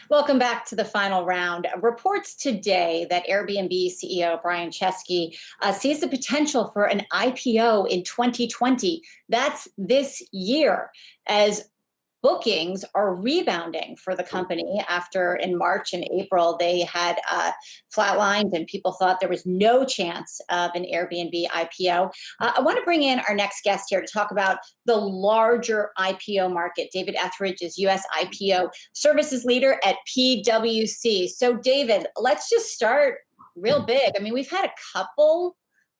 Welcome back to the final round. Reports today that Airbnb CEO Brian Chesky sees the potential for an IPO in 2020. That's this year, as bookings are rebounding for the company after in March and April they had flatlined and people thought there was no chance of an Airbnb IPO. I want to bring in our next guest here to talk about the larger IPO market. David Ethridge is U.S. IPO Services Leader at PwC. So David, let's just start real big. I mean, we've had a couple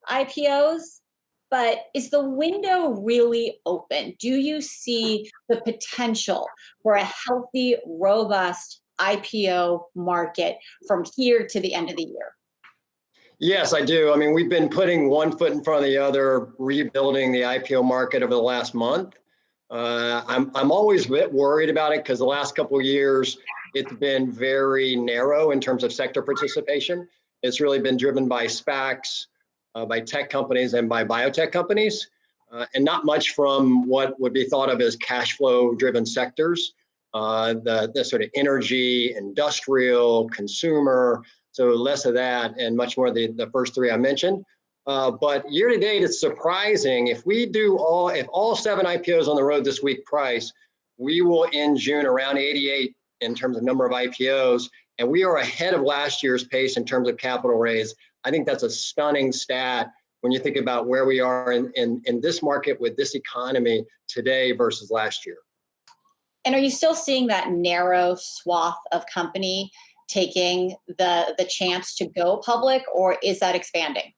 IPOs, but is the window really open? Do you see the potential for a healthy, robust IPO market from here to the end of the year? Yes, I do. I mean, we've been putting one foot in front of the other, rebuilding the IPO market over the last month. I'm always a bit worried about it because the last couple of years, it's been very narrow in terms of sector participation. It's really been driven by SPACs, by tech companies and by biotech companies, and not much from what would be thought of as cash flow driven sectors, the sort of energy, industrial, consumer, so less of that and much more the first three I mentioned. But year to date, it's surprising. If all 7 IPOs on the road this week price, we will end June around 88 in terms of number of IPOs, and we are ahead of last year's pace in terms of capital raise. I think that's a stunning stat when you think about where we are in this market with this economy today versus last year. And are you still seeing that narrow swath of company taking the chance to go public, or is that expanding?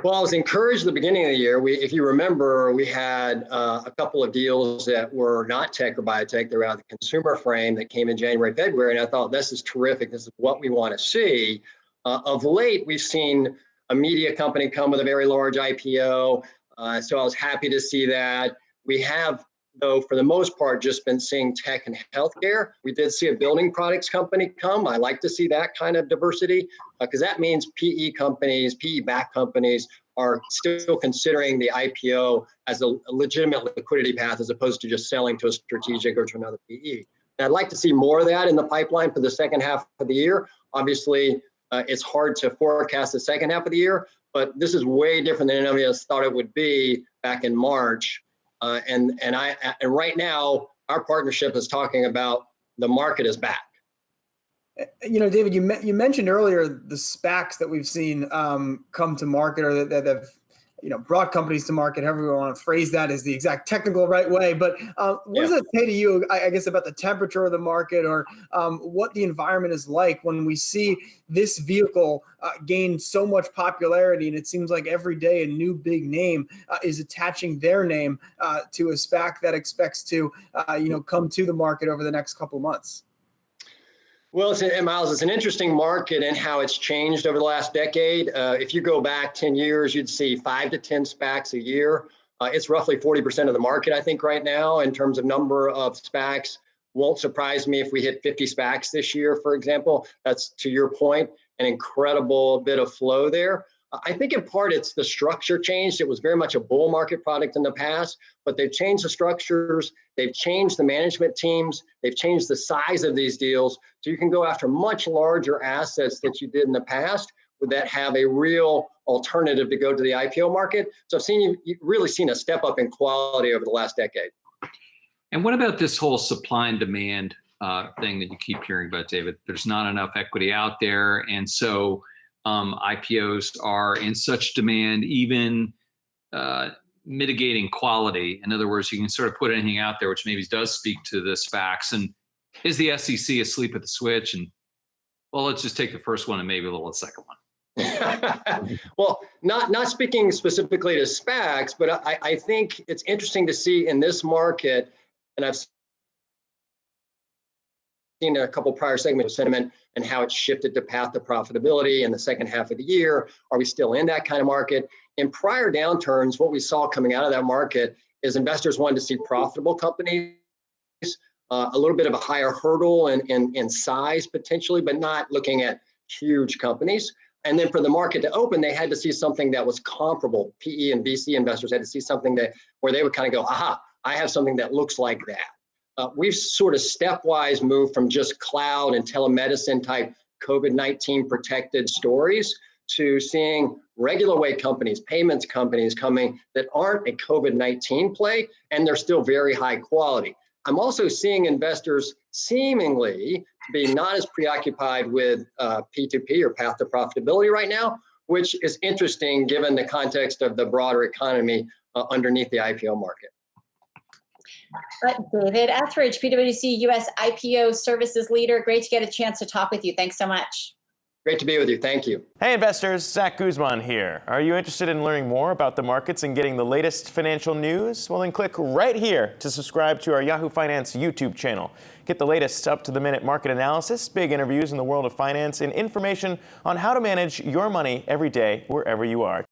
Well, I was encouraged at the beginning of the year. If you remember, we had a couple of deals that were not tech or biotech. They were out of the consumer frame that came in January, February, and I thought, this is terrific. This is what we want to see. Of late, we've seen a media company come with a very large IPO, so I was happy to see that. We have, though, for the most part, just been seeing tech and healthcare. We did see a building products company come. I like to see that kind of diversity because that means PE companies, PE-backed companies are still considering the IPO as a legitimate liquidity path as opposed to just selling to a strategic or to another PE. And I'd like to see more of that in the pipeline for the second half of the year. Obviously, it's hard to forecast the second half of the year, but this is way different than any of us thought it would be back in March. And right now, our partnership is talking about the market is back. You know, David, you mentioned earlier the SPACs that we've seen come to market, or that have brought companies to market, however you want to phrase that is the exact technical right way. But what does that say to you, I guess, about the temperature of the market, or what the environment is like when we see this vehicle gain so much popularity, and it seems like every day a new big name is attaching their name to a SPAC that expects to come to the market over the next couple of months? Well, Miles, it's an interesting market and how it's changed over the last decade. If you go back 10 years, you'd see 5 to 10 SPACs a year. It's roughly 40% of the market, I think, right now in terms of number of SPACs. Won't surprise me if we hit 50 SPACs this year, for example. That's, to your point, an incredible bit of flow there. I think in part it's the structure changed. It was very much a bull market product in the past, but they've changed the structures, they've changed the management teams, they've changed the size of these deals. So you can go after much larger assets that you did in the past that have a real alternative to go to the IPO market. So you've really seen a step up in quality over the last decade. And what about this whole supply and demand thing that you keep hearing about, David? There's not enough equity out there, and so IPOs are in such demand, even mitigating quality. In other words, you can sort of put anything out there, which maybe does speak to the SPACs. And is the SEC asleep at the switch? And well, let's just take the first one and maybe a little of the second one. Well, not speaking specifically to SPACs, but I think it's interesting to see in this market, and I've seen a couple prior segments of sentiment and how it's shifted to path to profitability in the second half of the year. Are we still in that kind of market? In prior downturns, what we saw coming out of that market is investors wanted to see profitable companies, a little bit of a higher hurdle in size potentially, but not looking at huge companies. And then for the market to open, they had to see something that was comparable. PE and VC investors had to see something where they would kind of go, aha, I have something that looks like that. we've sort of stepwise moved from just cloud and telemedicine type COVID-19 protected stories to seeing regular way companies, payments companies coming that aren't a COVID-19 play, and they're still very high quality. I'm also seeing investors seemingly to be not as preoccupied with P2P or path to profitability right now, which is interesting given the context of the broader economy underneath the IPO market. David Ethridge, PwC US IPO Services Leader. Great to get a chance to talk with you. Thanks so much. Great to be with you. Thank you. Hey investors, Zach Guzman here. Are you interested in learning more about the markets and getting the latest financial news? Well, then click right here to subscribe to our Yahoo Finance YouTube channel. Get the latest up-to-the-minute market analysis, big interviews in the world of finance, and information on how to manage your money every day wherever you are.